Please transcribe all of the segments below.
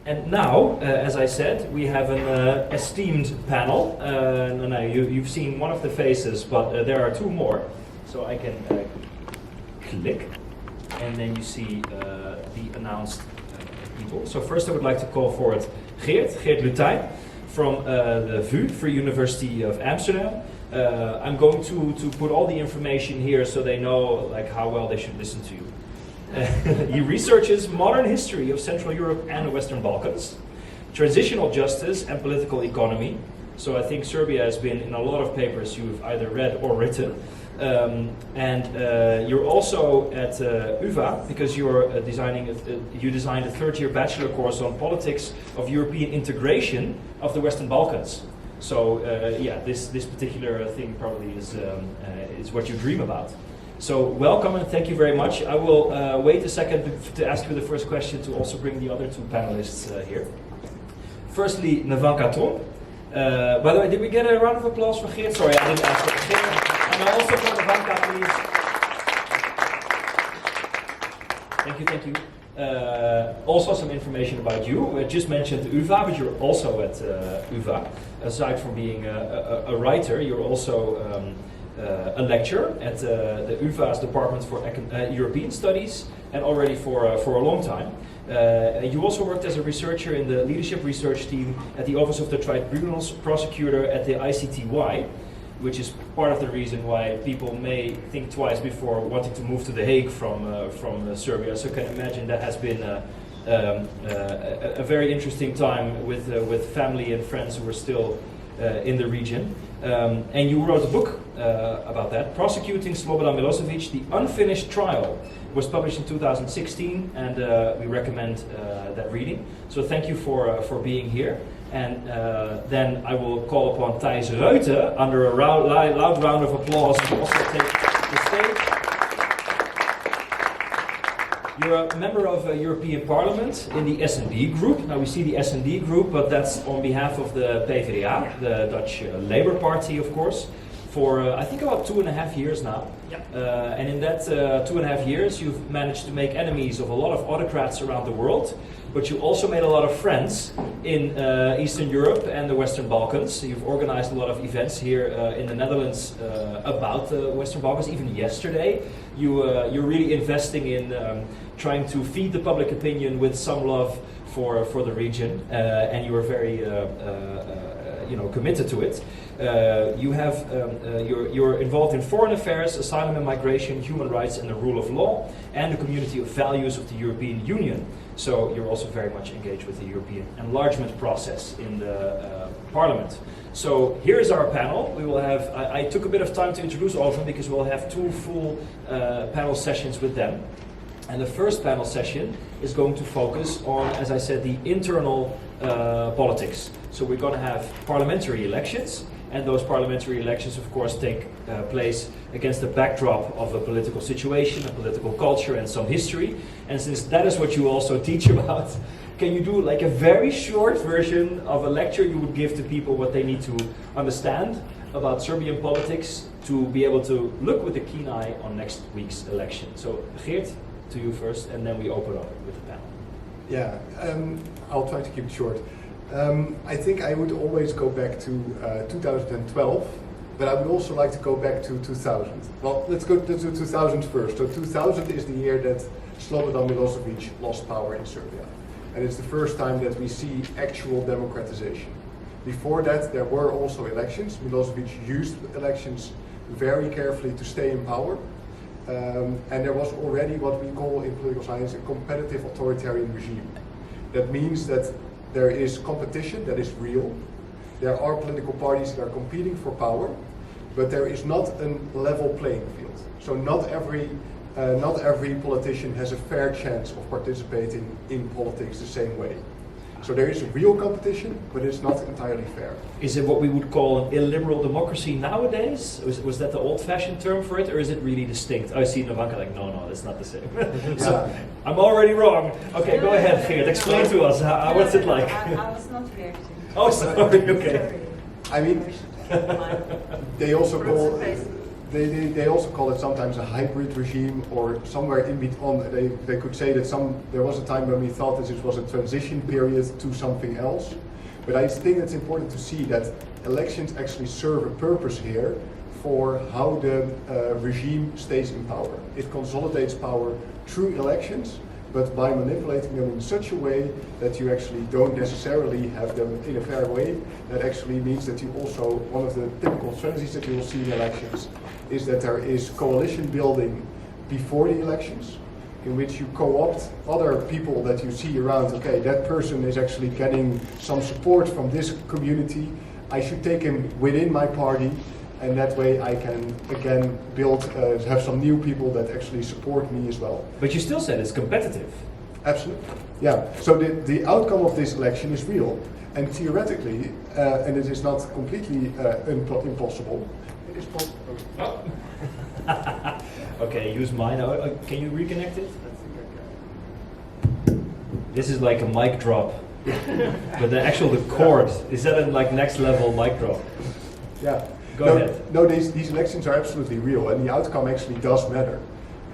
And now, as I said, we have an esteemed panel. You've seen one of the faces, but there are two more. So I can click, and then you see the announced people. So first I would like to call forward Geert Luteijn from the VU, Free University of Amsterdam. I'm going to put all the information here so they know how well they should listen to you. He researches modern history of Central Europe and the Western Balkans, transitional justice and political economy. So I think Serbia has been in a lot of papers you've either read or written. You're also at UvA because you're you designed a third-year bachelor course on politics of European integration of the Western Balkans. So this particular thing probably is what you dream about. So welcome and thank you very much. I will wait a second to ask you the first question to also bring the other two panelists here. Firstly, Nevenka Tromp. By the way, did we get a round of applause for Geert? Sorry, I didn't ask for Geert. And also for Nevenka, please. Thank you. Also some information about you. I just mentioned UvA, but you're also at UvA. Aside from being a writer, you're also a lecturer at the UvA's Department for European Studies, and already for a long time. You also worked as a researcher in the leadership research team at the Office of the Tribunal's prosecutor at the ICTY, which is part of the reason why people may think twice before wanting to move to The Hague from Serbia. So you can imagine that has been a very interesting time with family and friends who were still in the region. And you wrote a book about that, Prosecuting Slobodan Milosevic, The Unfinished Trial. It was published in 2016, and we recommend that reading. So thank you for being here. And then I will call upon Thijs Reuten, under a loud round of applause, to also take the stage. You're a member of European Parliament in the S&D group. Now we see the S&D group, but that's on behalf of the PvdA, the Dutch Labour Party, of course, for I think about 2.5 years now. Yep. And in that 2.5 years, you've managed to make enemies of a lot of autocrats around the world, but you also made a lot of friends in Eastern Europe and the Western Balkans. You've organized a lot of events here in the Netherlands about the Western Balkans. Even yesterday, you're really investing in trying to feed the public opinion with some love for the region, and you are very committed to it. You're involved in foreign affairs, asylum and migration, human rights and the rule of law, and the community of values of the European Union. So you're also very much engaged with the European enlargement process in the Parliament. So here is our panel. We will have, I took a bit of time to introduce all of them because we'll have 2 full panel sessions with them. And the first panel session is going to focus on, as I said, the internal politics. So we're going to have parliamentary elections, and those parliamentary elections, of course, take place against the backdrop of a political situation, a political culture, and some history. And since that is what you also teach about, can you do like a very short version of a lecture you would give to people what they need to understand about Serbian politics to be able to look with a keen eye on next week's election? So Geert, to you first, and then we open up with the panel. Yeah, I'll try to keep it short. I think I would always go back to 2012, but I would also like to go back to 2000. Well, let's go to 2000 first. So 2000 is the year that Slobodan Milosevic lost power in Serbia. And it's the first time that we see actual democratization. Before that, there were also elections. Milosevic used elections very carefully to stay in power. And there was already what we call in political science a competitive authoritarian regime. That means that there is competition that is real. There are political parties that are competing for power, but there is not a level playing field. So not every politician has a fair chance of participating in politics the same way. So there is real competition, but it's not entirely fair. Is it what we would call an illiberal democracy nowadays? Was that the old-fashioned term for it, or is it really distinct? I see Nevenka like, no, that's not the same. So, I'm already wrong. Okay, go ahead, Geert. Explain to us, what's it like? I was not reacting. Oh, sorry, okay. I mean, they also call they also call it sometimes a hybrid regime, or somewhere in between. They could say that there was a time when we thought that it was a transition period to something else. But I think it's important to see that elections actually serve a purpose here for how the regime stays in power. It consolidates power through elections, but by manipulating them in such a way that you actually don't necessarily have them in a fair way. That actually means that you also, one of the typical strategies that you will see in elections is that there is coalition building before the elections, in which you co-opt other people that you see around. Okay, that person is actually getting some support from this community. I should take him within my party, and that way I can again build, have some new people that actually support me as well. But you still said it's competitive. Absolutely, yeah. So the outcome of this election is real, and theoretically, and it is not completely impossible. It is possible. Oh. Okay, use mine. Can you reconnect it? I think I can. This is like a mic drop. But the chord, is that a next level mic drop? Yeah. Go ahead. No, these elections are absolutely real, and the outcome actually does matter.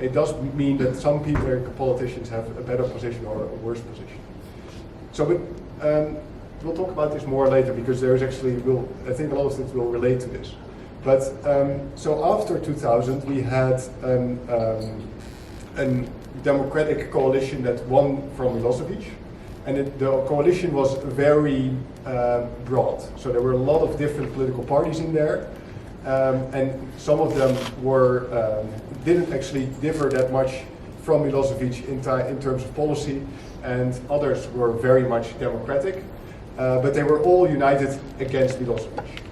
It does mean that some people, politicians, have a better position or a worse position. So, but we'll talk about this more later, because there is actually, I think a lot of things will relate to this. But so after 2000, we had a democratic coalition that won from Milosevic, and the coalition was very broad. So there were a lot of different political parties in there, and some of them didn't actually differ that much from Milosevic in terms of policy, and others were very much democratic, but they were all united against Milosevic.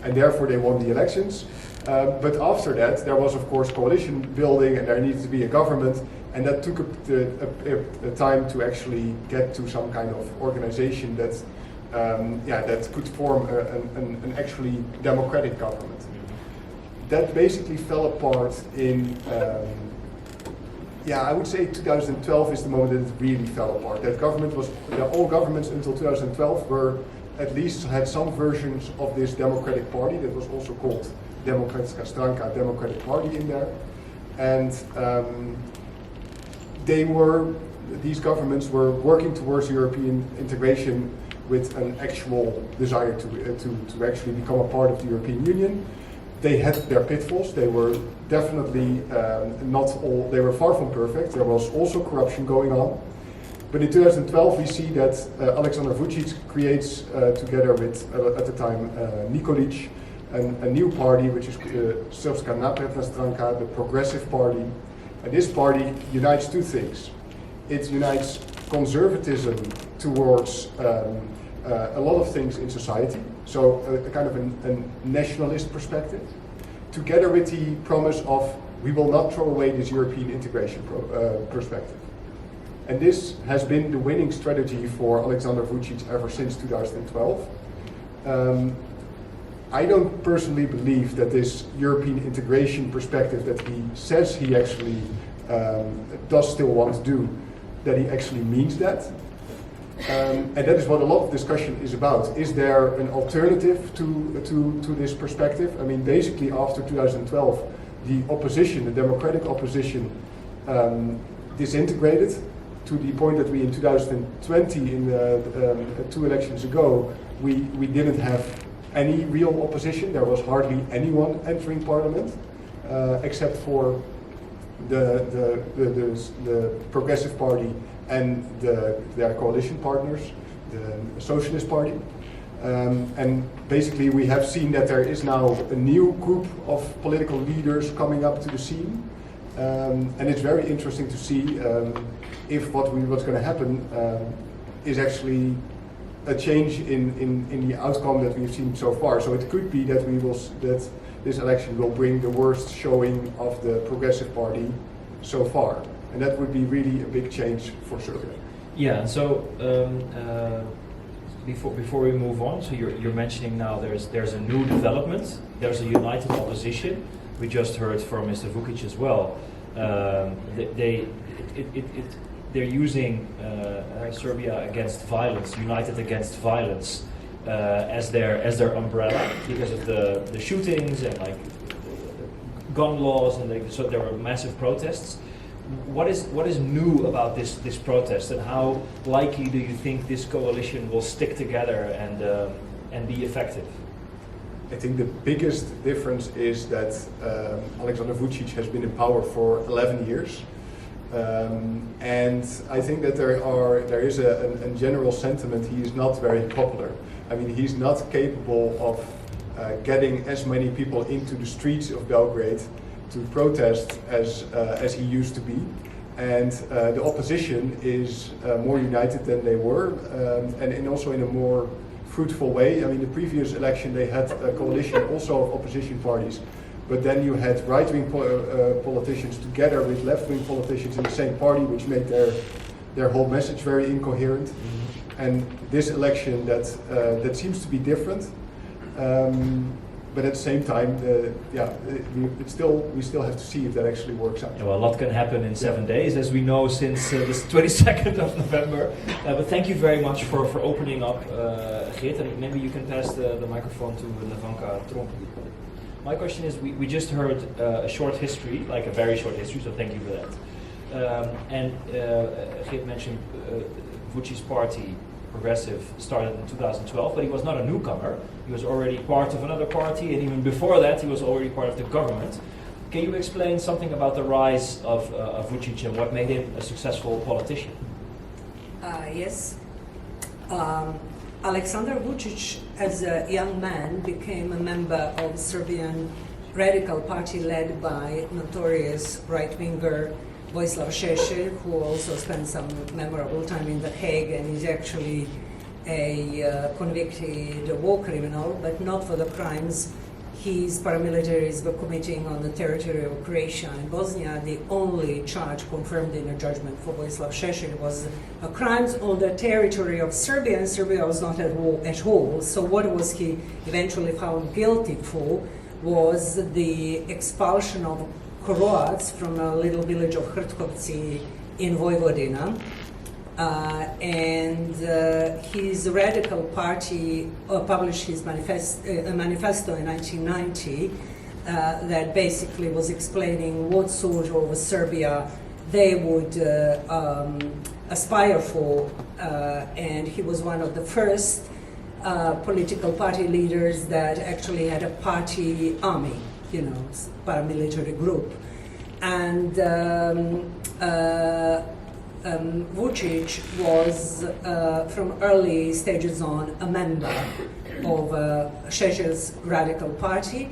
And therefore they won the elections. But after that, there was of course coalition building, and there needed to be a government, and that took a time to actually get to some kind of organization that could form an actually democratic government. That basically fell apart in, I would say 2012 is the moment that it really fell apart. That government was, all governments until 2012 were at least had some versions of this democratic party that was also called Demokratska Stranka, Democratic Party in there. And these governments were working towards European integration with an actual desire to actually become a part of the European Union. They had their pitfalls. They were definitely they were far from perfect. There was also corruption going on. But in 2012, we see that Aleksandar Vučić creates, together with, at the time, Nikolić, a new party, which is Srpska napredna stranka, the Progressive Party. And this party unites two things. It unites conservatism towards a lot of things in society, so a kind of a nationalist perspective, together with the promise of we will not throw away this European integration perspective. And this has been the winning strategy for Aleksandar Vučić ever since 2012. I don't personally believe that this European integration perspective that he says he actually does still want to do, that he actually means that. And that is what a lot of discussion is about. Is there an alternative to this perspective? I mean, basically after 2012, the opposition, the democratic opposition, disintegrated to the point that we in 2020, in 2 elections ago, we didn't have any real opposition. There was hardly anyone entering parliament, except for the Progressive Party and their coalition partners, the Socialist Party. And basically we have seen that there is now a new group of political leaders coming up to the scene. And it's very interesting to see if what's going to happen is actually a change in the outcome that we've seen so far. So it could be that that this election will bring the worst showing of the Progressive Party so far, and that would be really a big change for Serbia. Yeah. So before we move on, so you're mentioning now there's a new development. There's a united opposition. We just heard from Mr. Vučić as well. They're using Serbia against violence, united against violence, as their umbrella because of the shootings and gun laws, and so there were massive protests. What is new about this protest, and how likely do you think this coalition will stick together and be effective? I think the biggest difference is that Alexander Vučić has been in power for 11 years. And I think that there is a general sentiment he is not very popular. I mean, he's not capable of getting as many people into the streets of Belgrade to protest as he used to be. And the opposition is more united than they were, and also in a more fruitful way. I mean, the previous election they had a coalition also of opposition parties, but then you had right-wing politicians together with left-wing politicians in the same party, which made their whole message very incoherent. Mm-hmm. And this election, that seems to be different. But at the same time, we still have to see if that actually works out. Yeah, well, a lot can happen in 7 days, as we know since the 22nd of November. But thank you very much for opening up, Geert, and maybe you can pass the microphone to Nevenka Tromp. My question is, we just heard a short history, like a very short history, so thank you for that. And Geert mentioned Vučić's party, Progressive, started in 2012, but he was not a newcomer. He was already part of another party, and even before that, he was already part of the government. Can you explain something about the rise of Vučić and what made him a successful politician? Yes. Alexander Vučić, as a young man, became a member of Serbian radical party led by notorious right-winger Vojislav Šešelj, who also spent some memorable time in The Hague and is actually a convicted war criminal, but not for the crimes his paramilitaries were committing on the territory of Croatia and Bosnia. The only charge confirmed in a judgment for Vojislav Šešelj was crimes on the territory of Serbia, and Serbia was not at all. So what was he eventually found guilty for was the expulsion of Croats from a little village of Hrtkovci in Vojvodina. And his radical party published his manifesto in 1990 that basically was explaining what sort of Serbia they would aspire for, and he was one of the first political party leaders that actually had a party army, paramilitary group. And Vučić was from early stages on a member of Šešelj's radical party.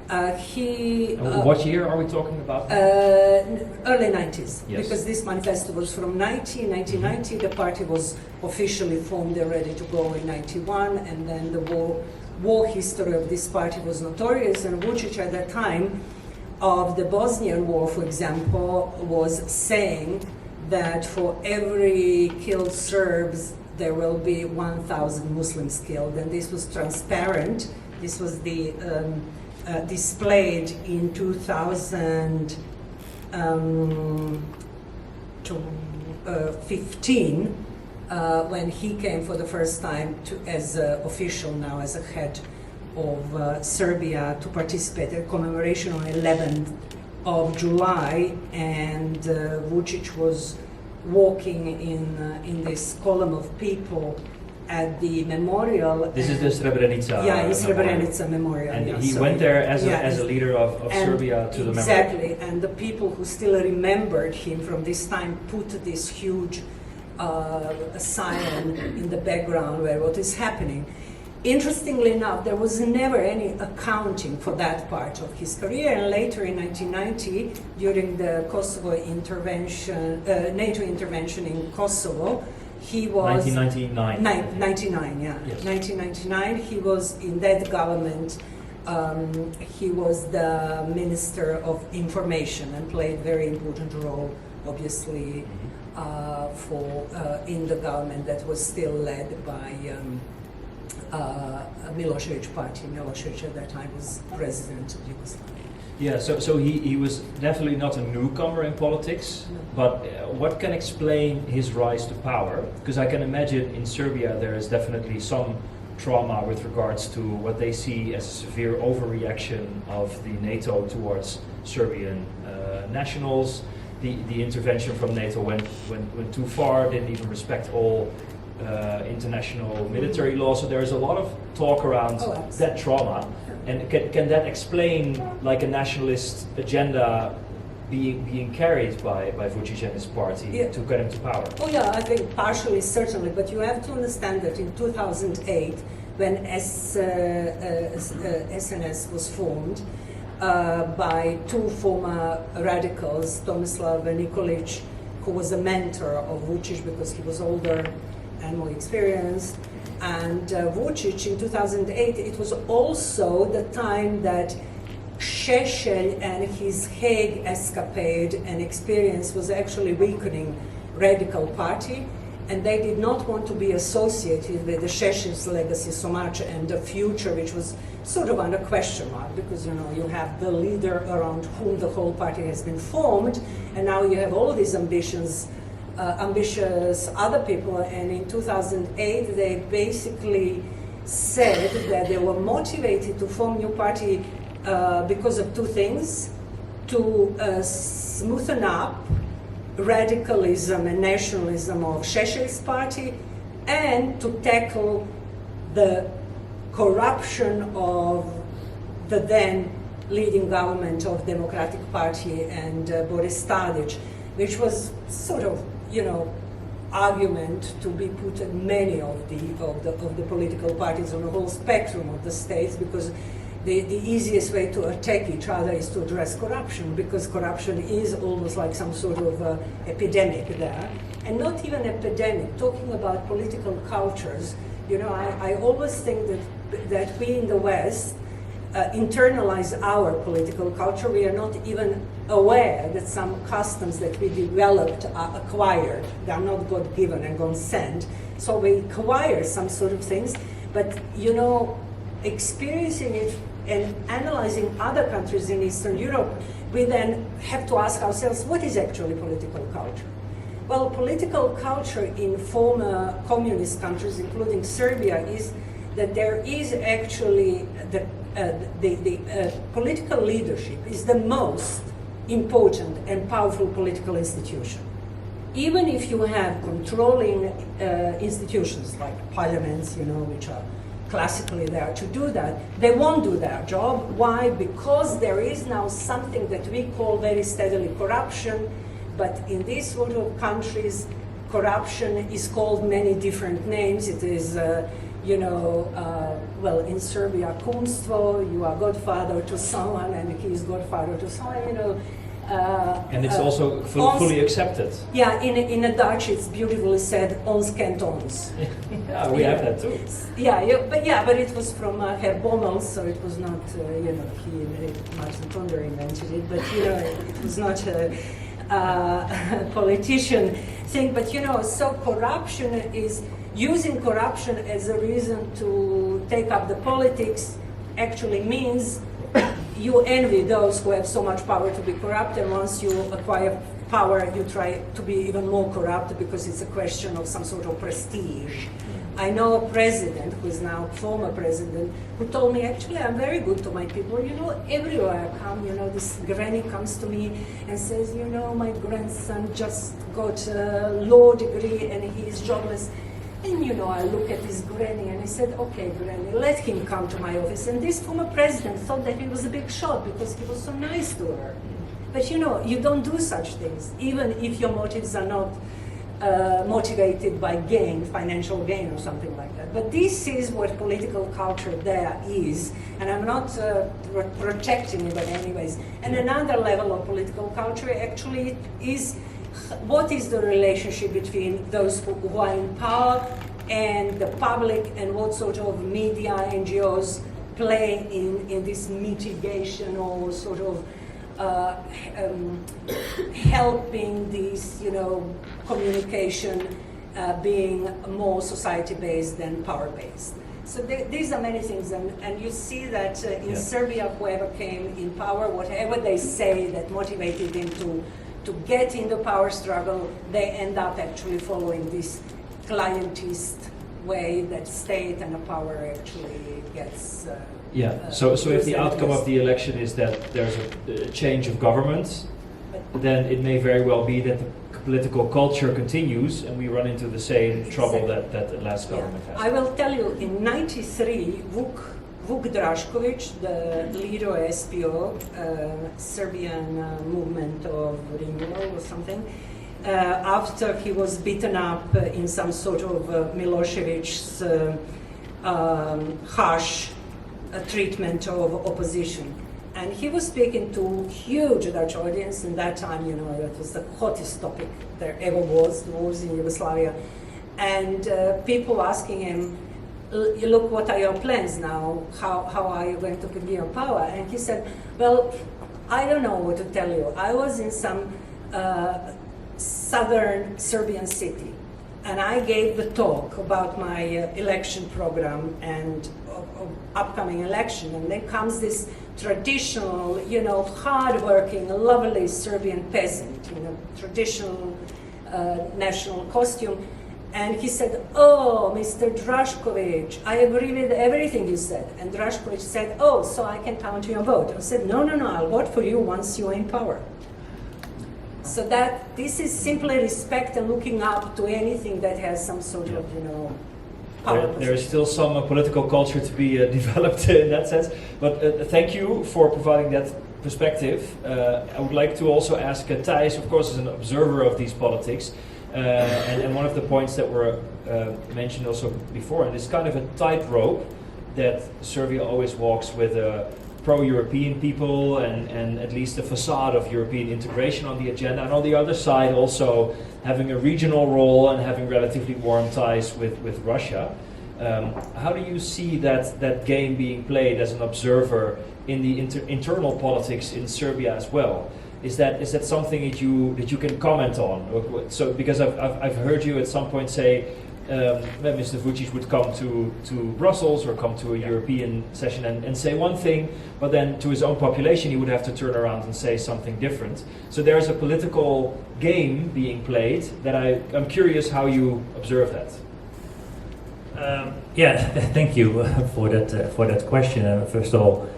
What year are we talking about? Early 90s, yes. Because this manifesto was from 1990. The party was officially formed and ready to go in 91, and then the war history of this party was notorious, and Vučić at that time of the Bosnian War, for example, was saying that for every killed Serbs, there will be 1,000 Muslims killed, and this was transparent. This was displayed in 2015 when he came for the first time as official now, as a head of Serbia, to participate in commemoration on 11th of July, and Vučić was walking in this column of people at the memorial. This is the Srebrenica. Yeah, the Srebrenica memorial. And yeah, he went there as a leader of Serbia to the memorial. Exactly, and the people who still remembered him from this time put this huge sign in the background where what is happening. Interestingly enough, there was never any accounting for that part of his career, and later in 1990, during the Kosovo intervention, NATO intervention in Kosovo, he was 1999. 99, yeah, yes. 1999. He was in that government. He was the Minister of Information and played a very important role, obviously, in the government that was still led by. Milosevic party. Milosevic at that time was president of Yugoslavia. Yeah, so he was definitely not a newcomer in politics, no. But what can explain his rise to power? Because I can imagine in Serbia there is definitely some trauma with regards to what they see as a severe overreaction of the NATO towards Serbian nationals. The intervention from NATO went too far, didn't even respect all international military law. So there's a lot of talk around that trauma. And can that explain like a nationalist agenda being carried by Vučić and his party to get him to power? Oh yeah, I think partially, certainly, but you have to understand that in 2008, when SNS was formed by two former radicals, Tomislav Nikolić, who was a mentor of Vučić because he was older and more experienced, and Vučić in 2008, it was also the time that Šešelj and his Hague escapade and experience was actually weakening Radical Party, and they did not want to be associated with the Šešelj's legacy so much and the future, which was sort of under question mark, because you have the leader around whom the whole party has been formed, and now you have all these ambitious other people, and in 2008 they basically said that they were motivated to form new party because of two things: to smoothen up radicalism and nationalism of Šešelj's party, and to tackle the corruption of the then leading government of Democratic Party and Boris Tadić, which was sort of argument to be put in many of the political parties on the whole spectrum of the states, because the easiest way to attack each other is to address corruption, because corruption is almost like some sort of epidemic there. And not even epidemic, talking about political cultures, I always think that we in the West internalize our political culture. We are not even aware that some customs that we developed are acquired. They are not God-given and God-sent. So we acquire some sort of things, but experiencing it and analyzing other countries in Eastern Europe, we then have to ask ourselves, what is actually political culture? Well, political culture in former communist countries, including Serbia, is that there is actually the political leadership is the most important and powerful political institution. Even if you have controlling institutions like parliaments, which are classically there to do that, they won't do their job. Why? Because there is now something that we call very steadily corruption, but in these sort of countries, corruption is called many different names. It is, in Serbia, kunstvo, you are godfather to someone, and he is godfather to someone, and it's also fully accepted. Yeah, in a Dutch it's beautifully said, ons kent ons. Yeah, we have that too. But it was from Herr Bommel, so it was not, Martin Tonder invented it, but it was not a politician thing. But so corruption is, using corruption as a reason to take up the politics actually means you envy those who have so much power to be corrupt, and once you acquire power, you try to be even more corrupt because it's a question of some sort of prestige. I know a president, who is now former president, who told me, actually, I'm very good to my people. Everywhere I come, this granny comes to me and says, my grandson just got a law degree and he is jobless. And I look at this granny and I said, okay, granny, let him come to my office. And this former president thought that he was a big shot because he was so nice to her. But you don't do such things, even if your motives are not motivated by gain, financial gain or something like that. But this is what political culture there is, and I'm not projecting it, but anyways. And another level of political culture actually is, what is the relationship between those who are in power and the public, and what sort of media, NGOs play in this mitigation or sort of helping these, communication being more society-based than power-based. So these are many things, and you see that in Serbia, whoever came in power, whatever they say that motivated them to get in the power struggle, they end up actually following this clientist way that state and the power actually gets. So if the outcome of the election is that there's a change of government, then it may very well be that the political culture continues and we run into the same trouble that the last government has. I will tell you, in '93, Vuk Drašković, the leader of SPO, Serbian movement of renewal or something, after he was beaten up in some sort of Milosevic's harsh treatment of opposition. And he was speaking to huge Dutch audience, and that time, that was the hottest topic there ever was, the wars in Yugoslavia. And people asking him, look, what are your plans now? How are you going to continue power? And he said, well, I don't know what to tell you. I was in some southern Serbian city, and I gave the talk about my election program and upcoming election, and then comes this traditional, hard-working, lovely Serbian peasant, traditional national costume. And he said, oh, Mr. Drašković, I agree with everything you said. And Drašković said, oh, so I can count your vote. I said, no, I'll vote for you once you're in power. So that this is simply respect and looking up to anything that has some sort of, power. There is still some political culture to be developed in that sense. But thank you for providing that perspective. I would like to also ask Thijs, of course, as an observer of these politics, and one of the points that were mentioned also before, and it's kind of a tightrope that Serbia always walks with pro-European people and at least a facade of European integration on the agenda, and on the other side also having a regional role and having relatively warm ties with Russia. How do you see that game being played as an observer in the internal politics in Serbia as well? Is that something that you can comment on? So because I've heard you at some point say that Mr. Vučić would come to Brussels or come to a European session and say one thing, but then to his own population he would have to turn around and say something different. So there's a political game being played that I'm curious how you observe that. Thank you for that question. First of all,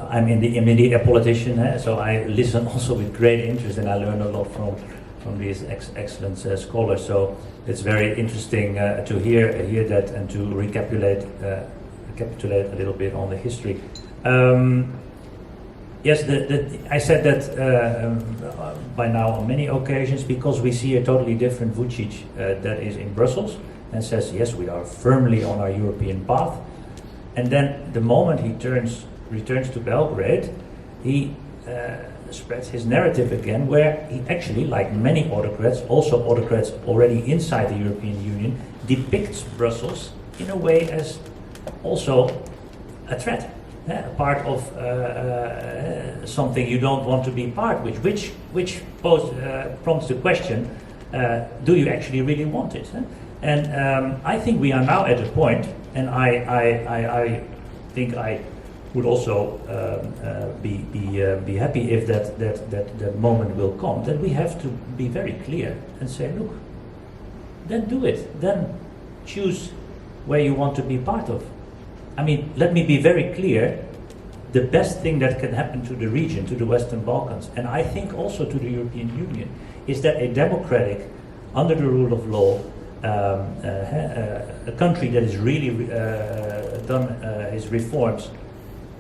I'm indeed a politician, so I listen also with great interest, and I learn a lot from these excellent scholars. So it's very interesting to hear that and to recapitulate a little bit on the history. Yes, I said that by now on many occasions, because we see a totally different Vučić that is in Brussels and says, yes, we are firmly on our European path. And then the moment he returns to Belgrade, he spreads his narrative again, where he actually, like many autocrats, also autocrats already inside the European Union, depicts Brussels in a way as also a threat, a part of something you don't want to be part of, which prompts the question, do you actually really want it? And I think we are now at a point, and I think I would also be happy if that moment will come, that we have to be very clear and say, look, then do it. Then choose where you want to be part of. I mean, let me be very clear, the best thing that can happen to the region, to the Western Balkans, and I think also to the European Union, is that a democratic, under the rule of law, a country that has really done its reforms,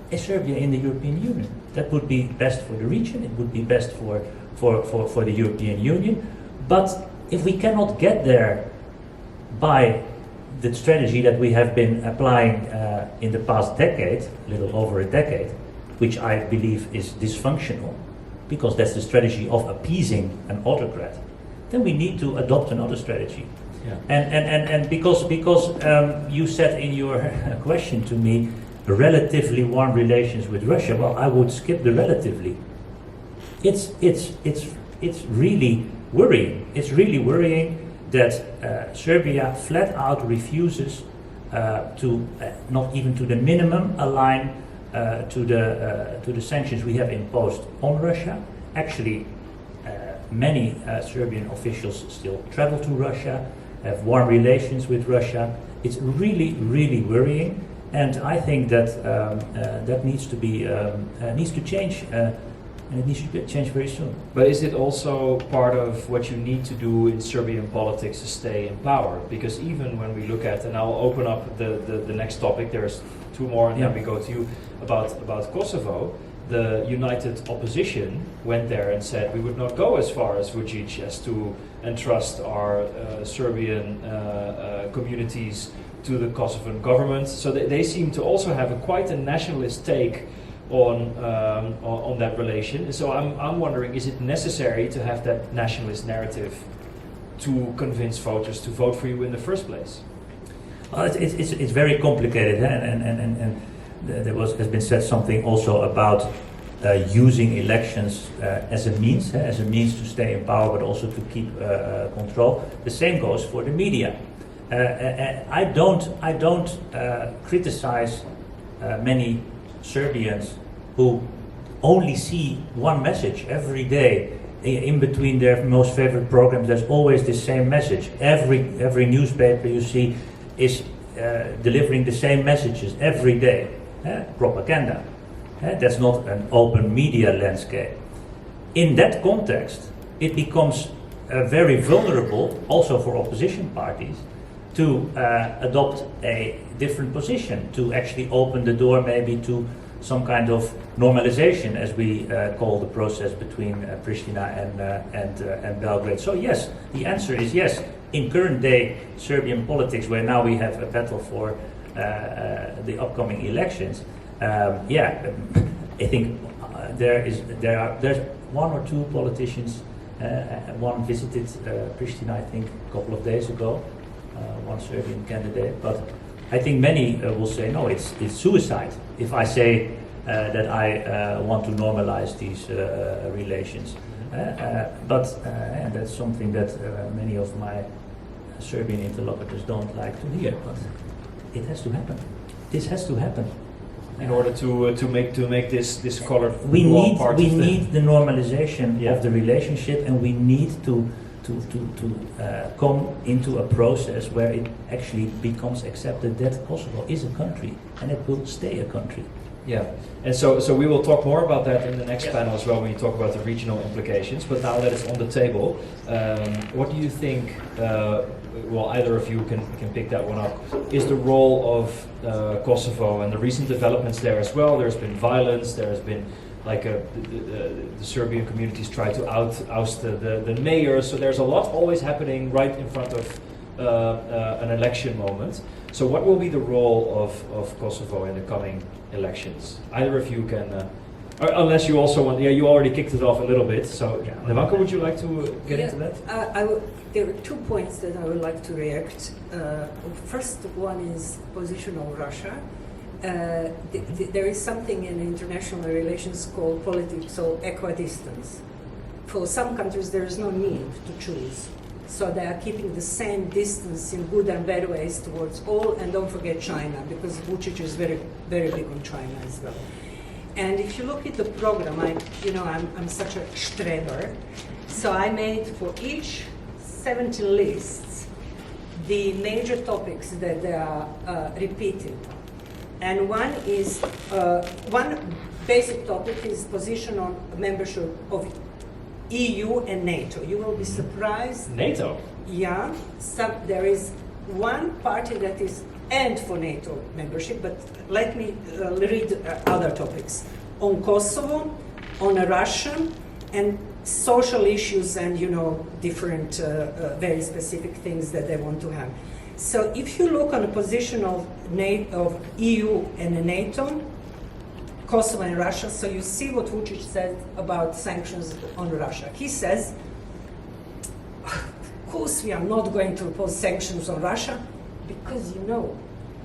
is Serbia in the European Union. That would be best for the region, it would be best for the European Union. But if we cannot get there by the strategy that we have been applying in the past decade, a little over a decade, which I believe is dysfunctional, because that's the strategy of appeasing an autocrat, then we need to adopt another strategy. Yeah. And because you said in your question to me, relatively warm relations with Russia, well, I would skip the relatively. It's really worrying. It's really worrying that Serbia flat out refuses to not even to the minimum align to the sanctions we have imposed on Russia. Actually, many Serbian officials still travel to Russia. have warm relations with Russia. It's really, really worrying, and I think that that needs to be needs to change, and it needs to change very soon. But is it also part of what you need to do in Serbian politics to stay in power? Because even when we look at, and I'll open up the next topic, there's two more, and then we go to you about Kosovo. The united opposition went there and said we would not go as far as Vučić as to entrust our Serbian communities to the Kosovan government. So they seem to also have quite a nationalist take on that relation. So I'm wondering, is it necessary to have that nationalist narrative to convince voters to vote for you in the first place? Well, it's very complicated, and there has been said something also about using elections as a means to stay in power, but also to keep control. The same goes for the media. I don't criticize many Serbians who only see one message every day. In between their most favorite programs, there's always the same message. Every newspaper you see is delivering the same messages every day. Propaganda. That's not an open media landscape. In that context, it becomes very vulnerable, also for opposition parties, to adopt a different position, to actually open the door maybe to some kind of normalization, as we call the process between Pristina and Belgrade. So yes, the answer is yes. In current day Serbian politics, where now we have a battle for the upcoming elections, I think there's one or two politicians. One visited Pristina, I think, a couple of days ago. One Serbian candidate, but I think many will say no, it's suicide if I say that I want to normalize these relations. And that's something that many of my Serbian interlocutors don't like to hear. But it has to happen. This has to happen. In order to make this color we need part we of need the normalization Yeah. of the relationship, and we need to come into a process where it actually becomes accepted that Kosovo is a country and it will stay a country. Yeah, and so we will talk more about that in the next panel as well when you talk about the regional implications. But now that it's on the table, what do you think? Well, either of you can pick that one up. Is the role of Kosovo and the recent developments there as well? There's been violence. There has been the Serbian communities try to oust the mayor. So there's a lot always happening right in front of an election moment. So what will be the role of Kosovo in the coming elections? Either of you can, unless you also want, you already kicked it off a little bit. So Nevenka, would you like to get into that? There are 2 points that I would like to react. First one is position of Russia. There is something in international relations called politics of equidistance. For some countries, there is no need to choose. So they are keeping the same distance in good and bad ways towards all, and don't forget China, because Vučić is very, very big on China as well. And if you look at the program, I'm such a Streber, so I made for each 70 lists the major topics that they are repeated. And one is one basic topic is position on membership of EU and NATO. You will be surprised. NATO? Yeah. There is one party that is and for NATO membership, but let me read other topics. On Kosovo, on Russia, and social issues and, different very specific things that they want to have. So if you look on the position of EU and NATO, Kosovo and Russia, so you see what Vučić said about sanctions on Russia. He says, of course we are not going to impose sanctions on Russia because,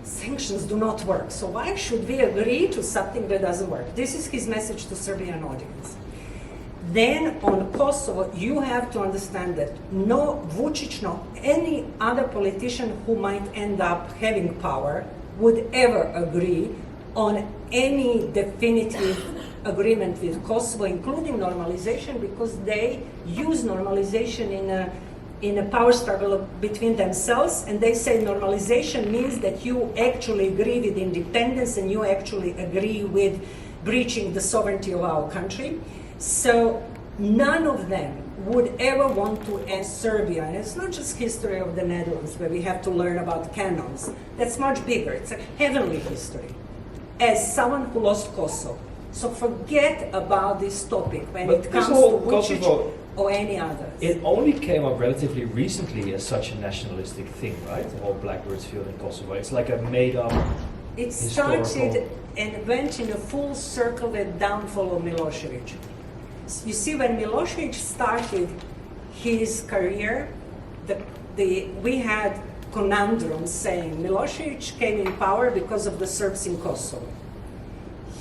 sanctions do not work. So why should we agree to something that doesn't work? This is his message to Serbian audience. Then on Kosovo, you have to understand that no Vučić, no any other politician who might end up having power would ever agree on any definitive agreement with Kosovo, including normalization, because they use normalization in a in a power struggle between themselves, and they say normalization means that you actually agree with independence and you actually agree with breaching the sovereignty of our country. So none of them would ever want to end Serbia. And it's not just history of the Netherlands where we have to learn about canons. That's much bigger. It's a heavenly history. As someone who lost Kosovo. So forget about this topic when But it comes this to whole Vučić Kosovo, or any others. it only came up relatively recently as such a nationalistic thing, right? The whole Blackbirds field in Kosovo. It's like a made-up. It historical- started and went in a full circle with downfall of Milosevic. You see, when Milosevic started his career, we had conundrums saying Milosevic came in power because of the Serbs in Kosovo.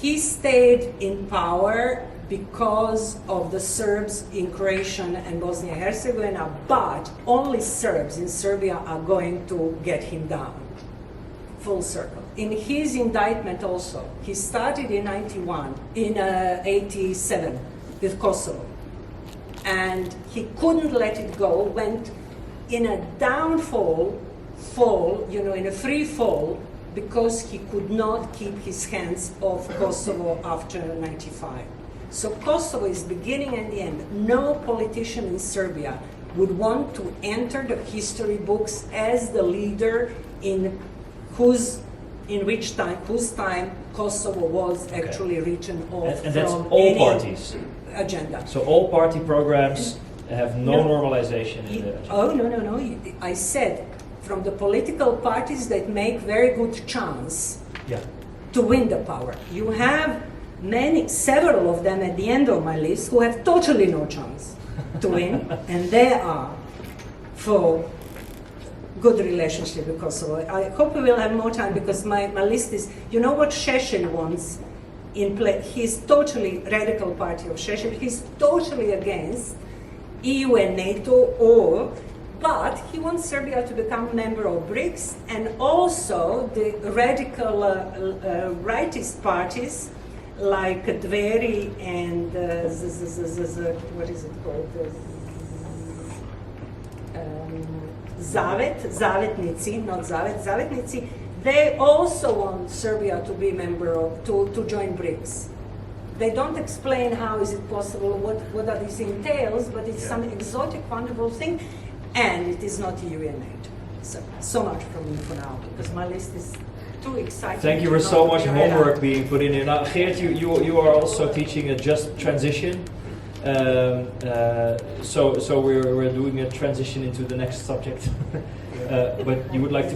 He stayed in power because of the Serbs in Croatia and Bosnia and Herzegovina, but only Serbs in Serbia are going to get him down. Full circle. In his indictment also, he started in 87 with Kosovo. And he couldn't let it go, went in a in a free fall, because he could not keep his hands off Kosovo after 95. So Kosovo is beginning and the end. No politician in Serbia would want to enter the history books as the leader whose time Kosovo was actually written off And that's from all any parties. agenda. So all party programs have no normalization in the agenda. Oh, no. I said from the political parties that make very good chance Yeah. to win the power. You have several of them at the end of my list who have totally no chance to win, and they are for good relationship with Kosovo. I hope we will have more time because my list is, you know what Šešelj wants in play? He's totally radical party of Šešelj. He's totally against EU and NATO, but he wants Serbia to become a member of BRICS, and also the radical rightist parties like Dveri and what is it called? Zavetnici. They also want Serbia to be member of, to join BRICS. They don't explain how is it possible, what are these entails, but it's some exotic, wonderful thing, and it is not EU and NATO. So much from me for now, because my list is too exciting. Thank you for so much homework being put in here. Now, Geert, you are also teaching a just transition. So we're doing a transition into the next subject. But you would like to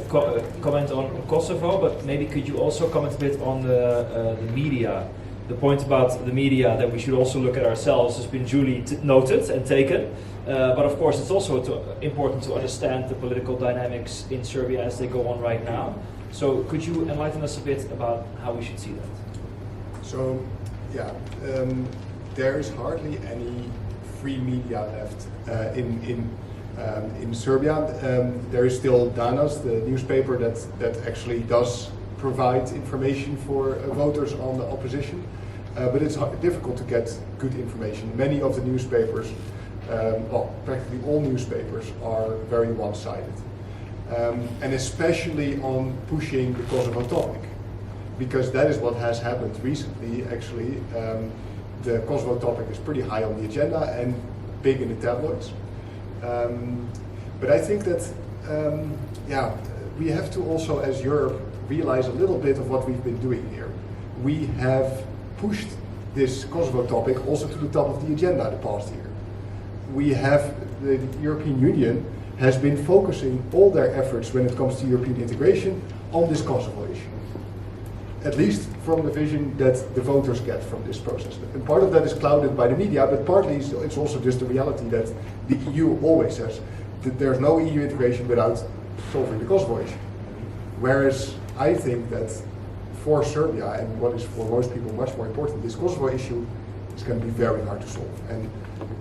comment on Kosovo, but maybe could you also comment a bit on the media? The point about the media, that we should also look at ourselves, has been duly noted and taken. But of course, it's also important to understand the political dynamics in Serbia as they go on right now. So could you enlighten us a bit about how we should see that? So, there is hardly any free media left in Serbia. There is still Danas, the newspaper that actually does provide information for voters on the opposition, but it's difficult to get good information. Many of the newspapers, practically all newspapers, are very one-sided, and especially on pushing the Kosovo topic, because that is what has happened recently. Actually, the Kosovo topic is pretty high on the agenda and big in the tabloids. But I think that, we have to also, as Europe, realize a little bit of what we've been doing here. We have pushed this Kosovo topic also to the top of the agenda the past year. The European Union has been focusing all their efforts when it comes to European integration on this Kosovo issue. At least from the vision that the voters get from this process. And part of that is clouded by the media, but partly it's also just the reality that the EU always says that there's no EU integration without solving the Kosovo issue. Whereas I think that for Serbia, and what is for most people much more important, this Kosovo issue is going to be very hard to solve. And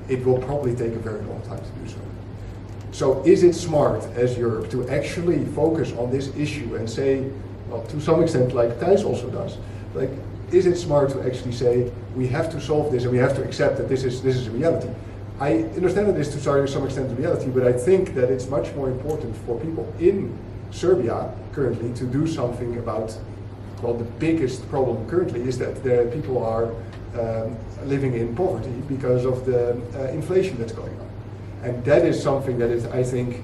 it will probably take a very long time to do so. So is it smart as Europe to actually focus on this issue and say, well, to some extent, like Thijs also does, like, is it smart to actually say we have to solve this and we have to accept that this is a reality? I understand that this to some extent the reality, but I think that it's much more important for people in Serbia currently to do something about, well, the biggest problem currently is that the people are living in poverty because of the inflation that's going on. And that is something that is, I think,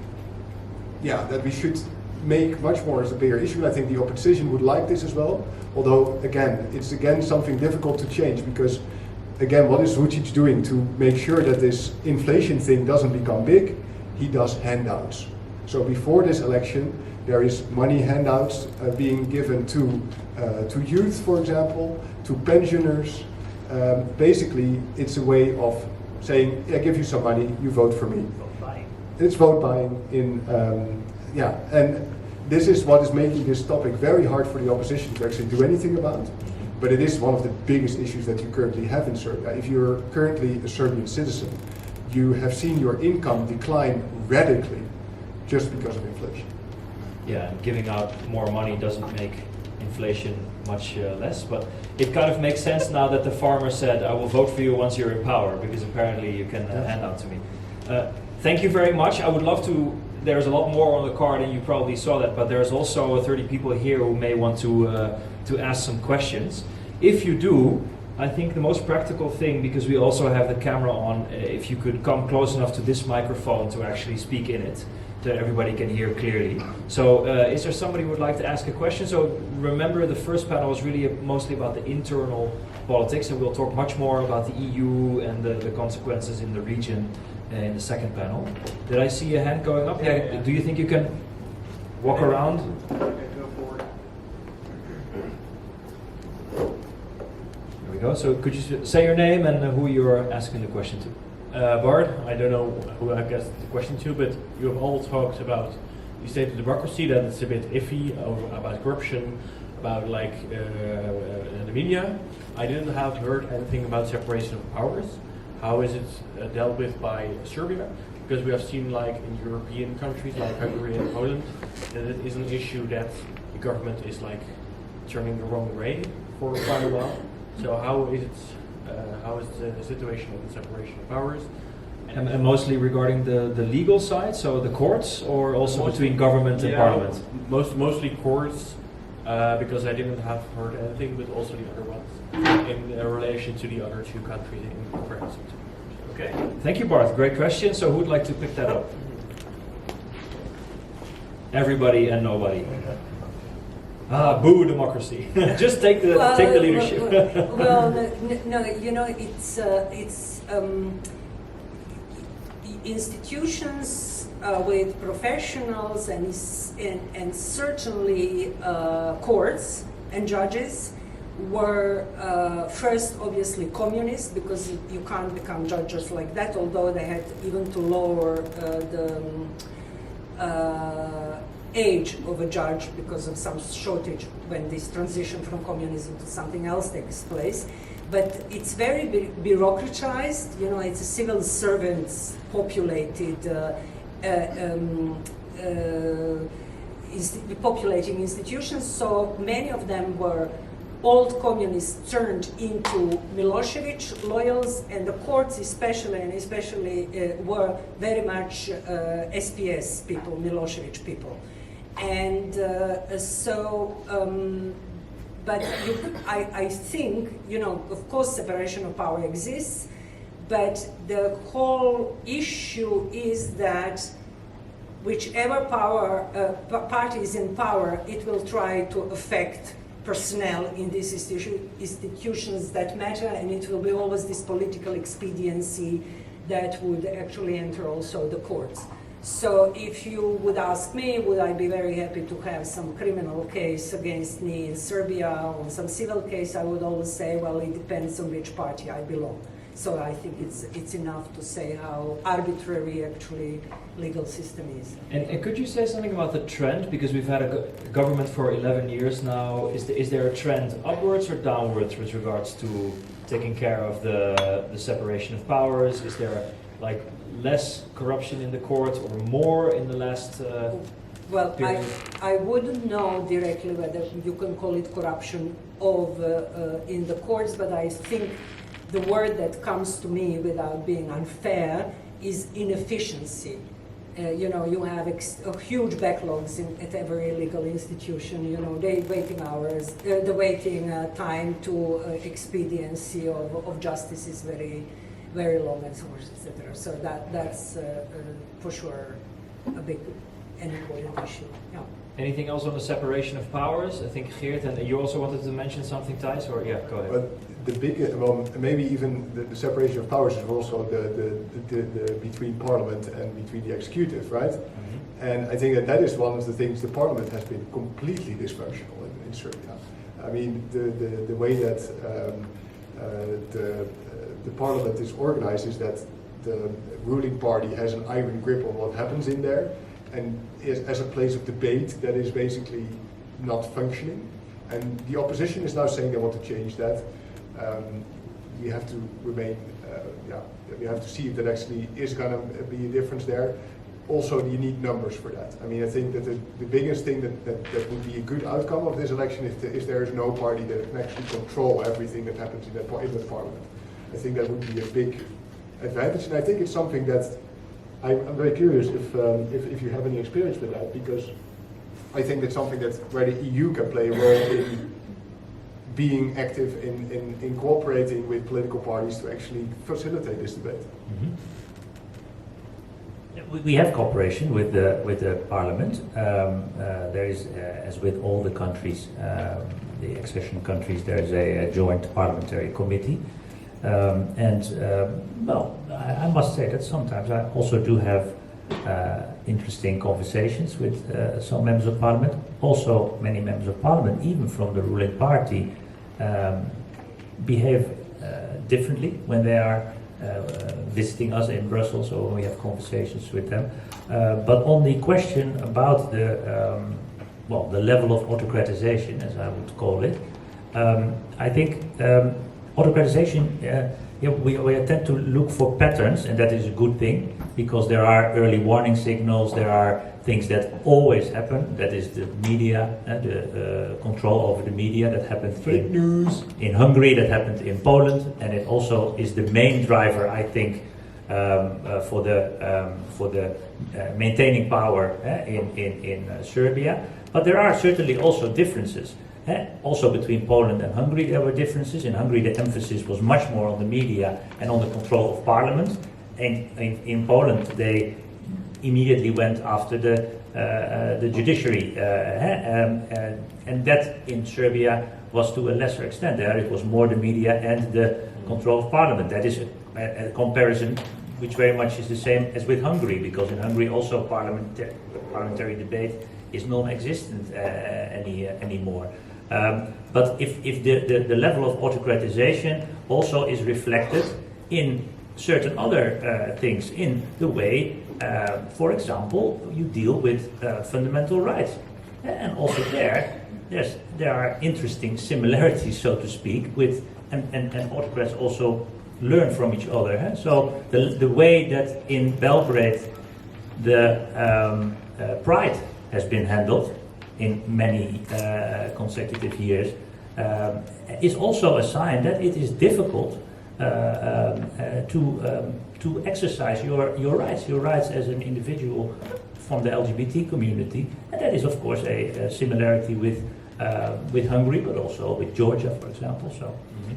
that we should make much more as a bigger issue. I think the opposition would like this as well, although again, it's something difficult to change because again, what is Vučić doing to make sure that this inflation thing doesn't become big? He does handouts. So before this election, there is money handouts being given to youth, for example, to pensioners. Basically, it's a way of saying, I give you some money, you vote for me. Vote buying. It's vote buying and this is what is making this topic very hard for the opposition to actually do anything about. But it is one of the biggest issues that you currently have in Serbia. If you're currently a Serbian citizen, you have seen your income decline radically just because of inflation. Yeah, and giving out more money doesn't make inflation much less, but it kind of makes sense now that the farmer said, I will vote for you once you're in power, because apparently you can hand out to me. Thank you very much. I would love to, there's a lot more on the card and you probably saw that, but there's also 30 people here who may want to ask some questions. If you do, I think the most practical thing, because we also have the camera on, if you could come close enough to this microphone to actually speak in it, that everybody can hear clearly. So is there somebody who would like to ask a question? So remember, the first panel was really mostly about the internal politics, and we'll talk much more about the EU and the consequences in the region in the second panel. Did I see a hand going up? Yeah. Do you think you can walk around? There we go. So could you say your name and who you're asking the question to? Bart, I don't know who I guess the question to, but you have all talked about the state of democracy, that it's a bit iffy, about corruption, about like the media. I didn't have heard anything about separation of powers. How is it dealt with by Serbia? Because we have seen like in European countries like Hungary and Poland, that it is an issue that the government is like turning the wrong way for quite a while. So how is it? How is the situation of the separation of powers? And mostly regarding the legal side, so the courts, or also between government and parliament? Mostly courts, because I didn't have heard anything, but also the other ones in relation to the other two countries in comparison to. Okay, thank you, Bart. Great question. So who would like to pick that up? Everybody and nobody. Boo democracy. Just take the leadership. No, you know, it's institutions with professionals and certainly courts and judges were first obviously communist, because you can't become judges like that, although they had even to lower the age of a judge because of some shortage when this transition from communism to something else takes place. But it's very bureaucratized, you know, it's a civil servants populated populating institutions, so many of them were old communists turned into Milosevic loyals, and the courts especially were very much SPS people, Milosevic people. And but I think, you know, of course separation of power exists, but the whole issue is that whichever party is in power, it will try to affect personnel in these institutions that matter, and it will be always this political expediency that would actually enter also the courts. So if you would ask me, would I be very happy to have some criminal case against me in Serbia or some civil case, I would always say, well, it depends on which party I belong. So I think it's enough to say how arbitrary actually legal system is. And could you say something about the trend? Because we've had a government for 11 years now. Is there a trend upwards or downwards with regards to taking care of the separation of powers? Is there like less corruption in the courts or more in the last well, period? I wouldn't know directly whether you can call it corruption in the courts, but I think the word that comes to me without being unfair is inefficiency. You have huge backlogs at every legal institution. The waiting hours, the waiting time to expediency of justice is very, very long, and so on, etc. So that's for sure a big and important issue. Yeah. Anything else on the separation of powers? I think Geert, and you also wanted to mention something, Thijs, or yeah, go ahead. But maybe even the separation of powers is also the between Parliament and between the executive, right? Mm-hmm. And I think that is one of the things. The Parliament has been completely dysfunctional in Serbia. I mean, the way that the Parliament is organized is that the ruling party has an iron grip on what happens in there, and as a place of debate that is basically not functioning. And the opposition is now saying they want to change that. We have to remain, we have to see if that actually is going to be a difference there. Also, you need numbers for that. I mean, I think that the biggest thing that would be a good outcome of this election is there is no party that can actually control everything that happens in the parliament. I think that would be a big advantage, and I think it's something that I'm very curious if you have any experience with that, because I think that's something where the EU can play a role in being active in cooperating with political parties to actually facilitate this debate. Mm-hmm. We have cooperation with the Parliament. There is, as with all the countries, the accession countries, there is a joint parliamentary committee. Well, I must say that sometimes I also do have interesting conversations with some members of Parliament. Also, many members of Parliament, even from the ruling party, behave differently when they are visiting us in Brussels or when we have conversations with them. But on the question about the level of autocratization, as I would call it, I think autocratization, we tend to look for patterns, and that is a good thing, because there are early warning signals, there are things that always happen, that is the media, the control over the media that happened in Hungary, that happened in Poland, and it also is the main driver, I think, for the maintaining power in Serbia. But there are certainly also differences. Also between Poland and Hungary there were differences. In Hungary the emphasis was much more on the media and on the control of parliament. And in Poland they immediately went after the judiciary. And that in Serbia was to a lesser extent. There it was more the media and the control of parliament. That is a comparison which very much is the same as with Hungary, because in Hungary also parliamentary debate is non-existent anymore. But if the level of autocratization also is reflected in certain other things, in the way, for example, you deal with fundamental rights. And also there are interesting similarities, so to speak, with and autocrats also learn from each other. So the way that in Belgrade the pride has been handled in many consecutive years is also a sign that it is difficult to exercise your rights as an individual from the LGBT community, and that is of course a similarity with Hungary, but also with Georgia, for example. So. Mm-hmm.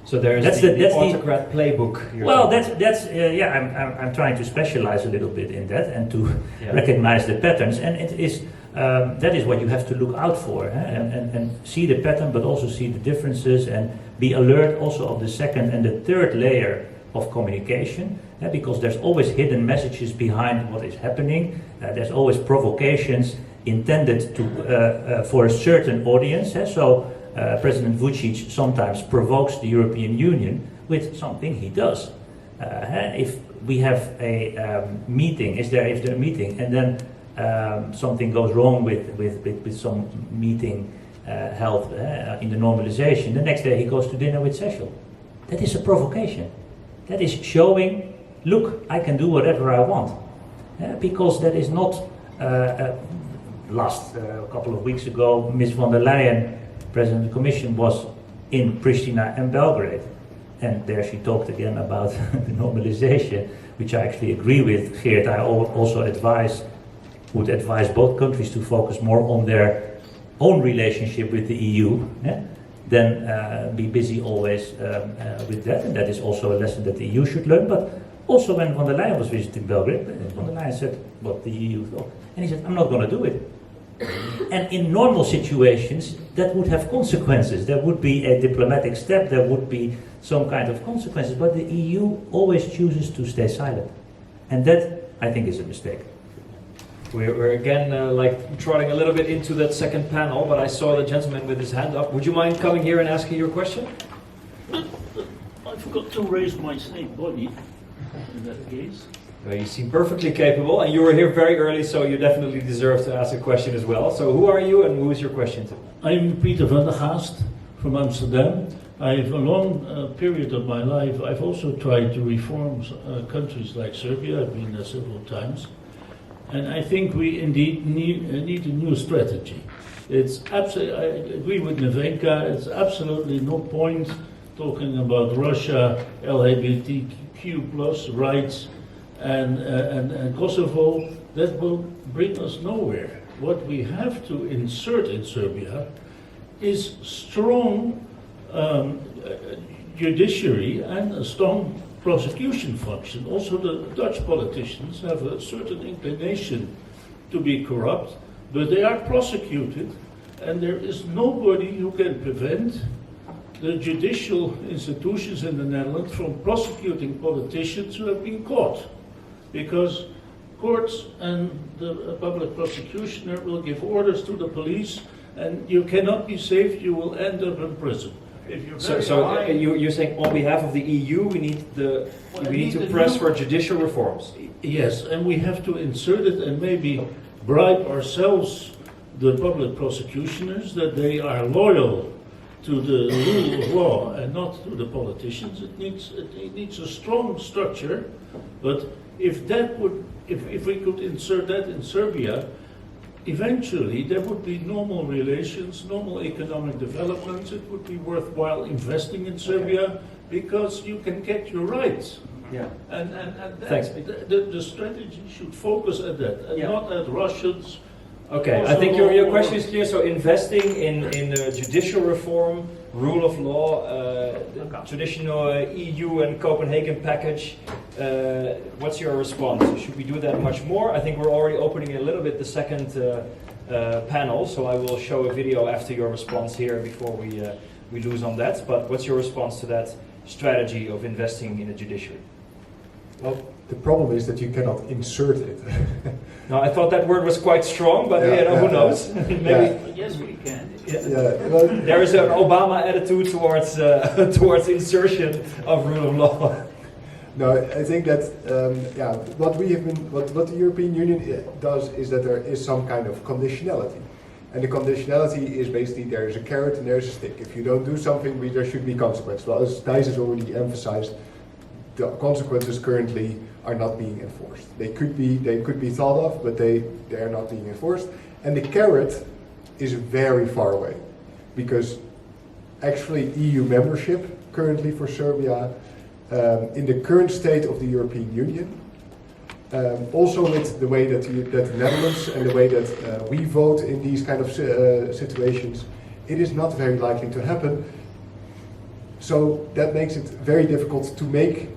So that's the autocrat playbook. Well, I'm trying to specialize a little bit in that and to recognize the patterns, and it is that is what you have to look out for, and see the pattern, but also see the differences, and be alert also of the second and the third layer of communication, because there's always hidden messages behind what is happening. There's always provocations intended to for a certain audience. So President Vučić sometimes provokes the European Union with something he does. If we have a meeting, if there a meeting, and then something goes wrong with some meeting held in the normalization, the next day he goes to dinner with Sešel. That is a provocation. That is showing, look, I can do whatever I want. Because that is not, last couple of weeks ago, Ms. von der Leyen, President of the Commission, was in Pristina and Belgrade. and there she talked again about the normalization, which I actually agree with Geert. I also would advise both countries to focus more on their own relationship with the EU, than be busy always with that. And that is also a lesson that the EU should learn. But also when von der Leyen was visiting Belgrade, von der Leyen said what the EU thought. And he said, I'm not going to do it. And in normal situations, that would have consequences. There would be a diplomatic step, there would be some kind of consequences. But the EU always chooses to stay silent. And that, I think, is a mistake. We're again trotting a little bit into that second panel, but I saw the gentleman with his hand up. Would you mind coming here and asking your question? I forgot to raise my snake body in that case. Well, you seem perfectly capable, and you were here very early, so you definitely deserve to ask a question as well. So who are you, and who is your question to? I'm Peter van der Gaast from Amsterdam. I've a long period of my life, I've also tried to reform countries like Serbia. I've been there several times. And I think we indeed need a new strategy. It's absolutely, I agree with Nevenka, it's absolutely no point talking about Russia, LGBTQ plus rights, and Kosovo. That will bring us nowhere. What we have to insert in Serbia is strong judiciary and a strong prosecution function. Also, the Dutch politicians have a certain inclination to be corrupt, but they are prosecuted, and there is nobody who can prevent the judicial institutions in the Netherlands from prosecuting politicians who have been caught, because courts and the public prosecutioner will give orders to the police, and you cannot be safe, you will end up in prison. You're saying on behalf of the EU we need to press for judicial reforms? Yes, and we have to insert it and maybe bribe ourselves, the public prosecutioners, that they are loyal to the rule of law and not to the politicians. It needs a strong structure, but if we could insert that in Serbia, eventually there would be normal relations, normal economic developments. It would be worthwhile investing in Serbia because you can get your rights. Yeah. And Thanks. The strategy should focus at that and not at Russians. Okay, I think your question is clear. So investing in judicial reform, rule of law, traditional EU and Copenhagen package. What's your response? Should we do that much more? I think we're already opening a little bit the second panel, so I will show a video after your response here before we lose on that. But what's your response to that strategy of investing in a judiciary? Well, the problem is that you cannot insert it. No, I thought that word was quite strong, but who knows? Maybe. Yes, we can. Well, There is an Obama attitude towards insertion of rule of law. No, I think that what the European Union does is that there is some kind of conditionality, and the conditionality is basically there is a carrot and there is a stick. If you don't do something, there should be consequences. Well, as Thijs has already emphasized, the consequences currently are not being enforced. They could be thought of, but they are not being enforced. And the carrot is very far away, because actually EU membership currently for Serbia, in the current state of the European Union, also with the way that the Netherlands and the way that we vote in these kind of situations, it is not very likely to happen. So that makes it very difficult to make.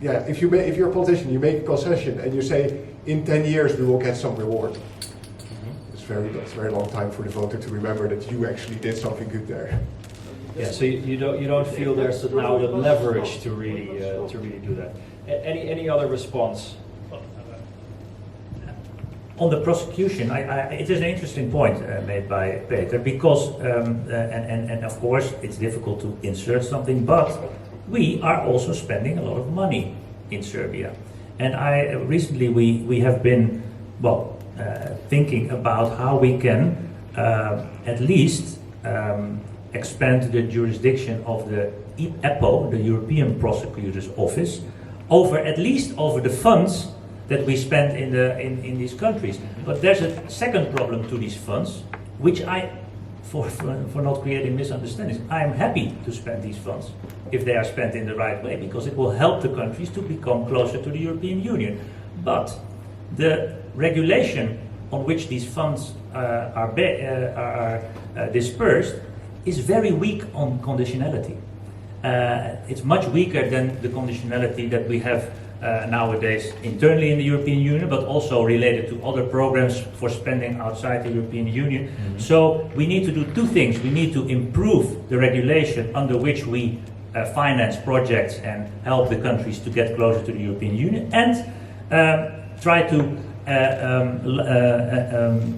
Yeah, if you're a politician, you make a concession and you say, in 10 years we will get some reward. That's a very long time for the voter to remember that you actually did something good there. Yeah, so you don't feel there's now the leverage to really do that. Any other response? On the prosecution, it is an interesting point made by Peter, because and of course it's difficult to insert something, but we are also spending a lot of money in Serbia, and recently we have been thinking about how we can at least expand the jurisdiction of the EPO, the European Prosecutor's Office, at least over the funds that we spend in these countries. But there's a second problem to these funds, which I for not creating misunderstandings. I am happy to spend these funds if they are spent in the right way, because it will help the countries to become closer to the European Union. But the regulation on which these funds are dispersed is very weak on conditionality. It's much weaker than the conditionality that we have nowadays internally in the European Union, but also related to other programs for spending outside the European Union. Mm-hmm. So we need to do two things. We need to improve the regulation under which we finance projects and help the countries to get closer to the European Union, and try to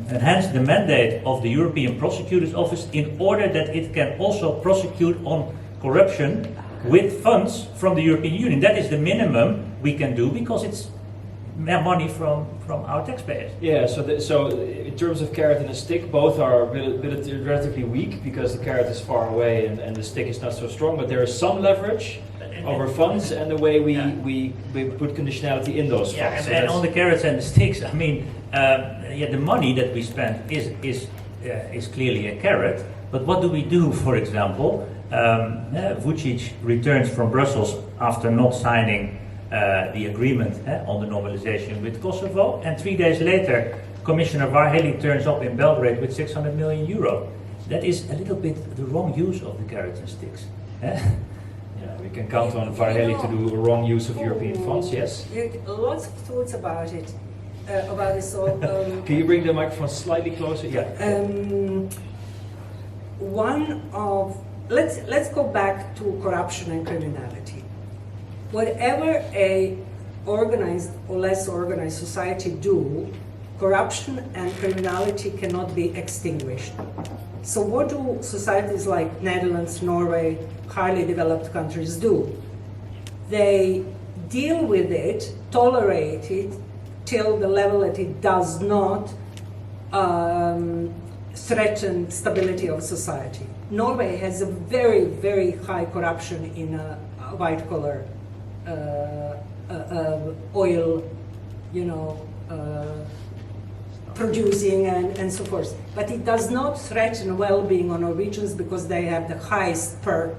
enhance the mandate of the European Prosecutor's Office in order that it can also prosecute on corruption with funds from the European Union. That is the minimum we can do, because it's money from our taxpayers. Yeah, so in terms of carrot and a stick, both are relatively weak, because the carrot is far away and the stick is not so strong, but there is some leverage over funds and the way we put conditionality in those funds. And on the carrots and the sticks, I mean, the money that we spend is clearly a carrot, but what do we do, for example? Vučić returns from Brussels after not signing the agreement on the normalization with Kosovo, and 3 days later Commissioner Varhelyi turns up in Belgrade with 600 million euro. That is a little bit the wrong use of the carrots and sticks. Yeah, we can count on Varhelyi to do a wrong use of European funds, yes? Lots of thoughts about it. About this. So, can you bring the microphone slightly closer? Yeah. Let's go back to corruption and criminality. Whatever a organized or less organized society do, corruption and criminality cannot be extinguished. So what do societies like Netherlands, Norway, highly developed countries do? They deal with it, tolerate it, till the level that it does not threaten stability of society. Norway has a very, very high corruption in white collar oil, producing and so forth. But it does not threaten well-being of Norwegians, because they have the highest per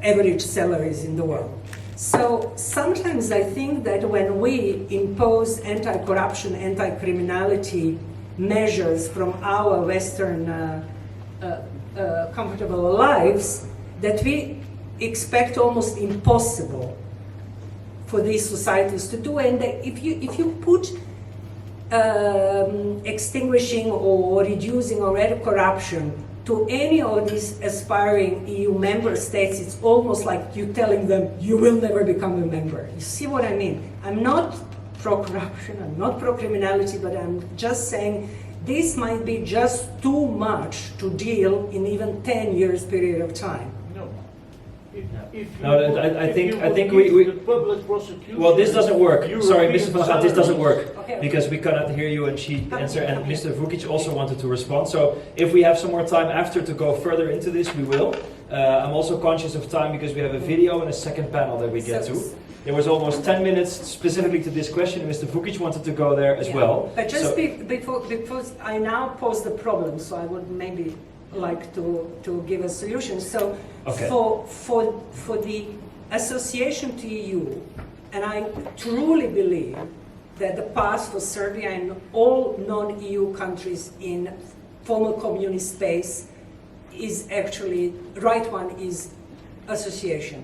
average salaries in the world. So sometimes I think that when we impose anti-corruption, anti-criminality measures from our Western comfortable lives, that we expect almost impossible for these societies to do. And if you put extinguishing or reducing already corruption to any of these aspiring EU member states, it's almost like you telling them, you will never become a member. You see what I mean? I'm not pro-corruption, I'm not pro-criminality, but I'm just saying this might be just too much to deal in even 10 years period of time. I think we well, this doesn't work. Sorry, Mr. Van Gaal, this doesn't work. Okay. Because we cannot hear you and she answer, and Mr. Vučić also wanted to respond. So if we have some more time after to go further into this, we will. I'm also conscious of time because we have a video and a second panel that we get to. There was almost 10 minutes specifically to this question, and Mr. Vučić wanted to go there as well. But just before I now pose the problem, so I would maybe like to give a solution. So okay. for the association to EU, and I truly believe that the path for Serbia and all non-EU countries in former communist space is actually, right one is association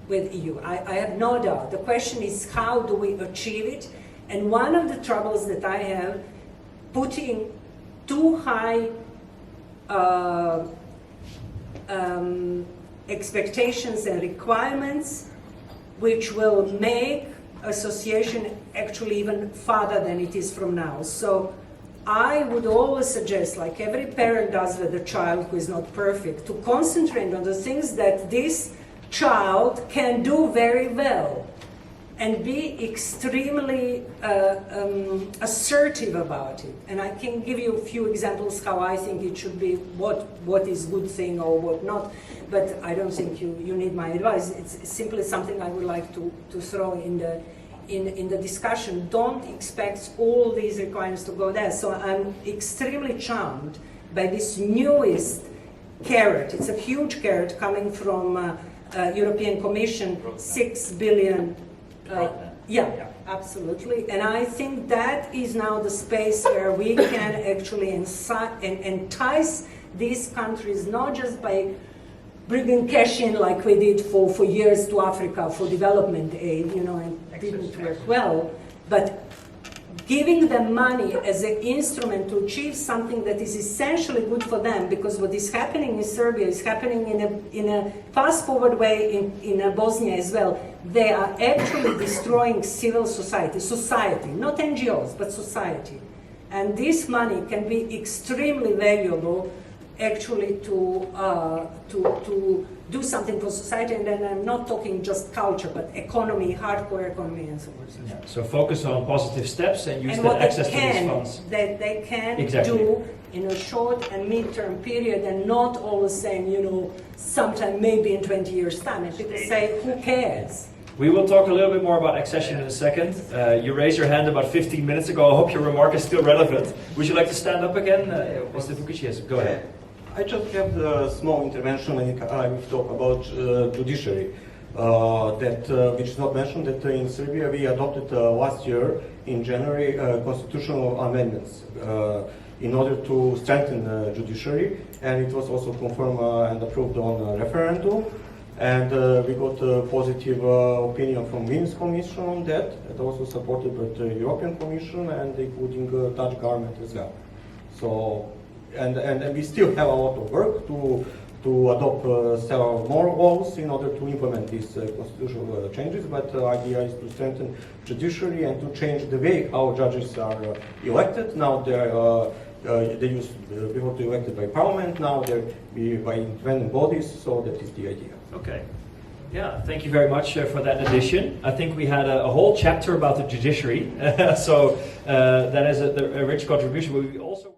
with EU. I have no doubt. The question is, how do we achieve it? And one of the troubles that I have, putting too high expectations and requirements, which will make association actually even farther than it is from now. So I would always suggest, like every parent does with a child who is not perfect, to concentrate on the things that this child can do very well and be extremely assertive about it. And I can give you a few examples how I think it should be, what is good thing or what not, but I don't think you need my advice. It's simply something I would like to throw in the discussion. Don't expect all these requirements to go there. So I'm extremely charmed by this newest carrot. It's a huge carrot coming from European Commission, 6 billion. Yeah, absolutely. And I think that is now the space where we can actually entice these countries, not just by bringing cash in like we did for years to Africa for development aid, you know, and it didn't work well, but giving them money as an instrument to achieve something that is essentially good for them, because what is happening in Serbia is happening in a fast-forward way in Bosnia as well. They are actually destroying civil society, not NGOs, but society. And this money can be extremely valuable actually to do something for society, and then I'm not talking just culture, but economy, hardcore economy, and so on. Yeah. So focus on positive steps and use that access to these funds. That they can Exactly. do in a short and mid-term period, and not always saying, you know, sometime maybe in 20 years' time. And people say, who cares? We will talk a little bit more about accession in a second. You raised your hand about 15 minutes ago. I hope your remark is still relevant. Would you like to stand up again, Mr. Vukic? Yes, go ahead. I just have a small intervention when I will talk about judiciary. Which is not mentioned, that in Serbia we adopted last year in January constitutional amendments in order to strengthen the judiciary, and it was also confirmed and approved on referendum. And we got a positive opinion from Venice Commission on that, and also supported by the European Commission and including Dutch government as well. So, and we still have a lot of work to adopt several more laws in order to implement these constitutional changes, but the idea is to strengthen judiciary and to change the way how judges are elected. Now they used before to elected by parliament, now they're by independent bodies, so that is the idea. Okay. Yeah, thank you very much for that addition. I think we had a whole chapter about the judiciary, so that is a rich contribution. But we also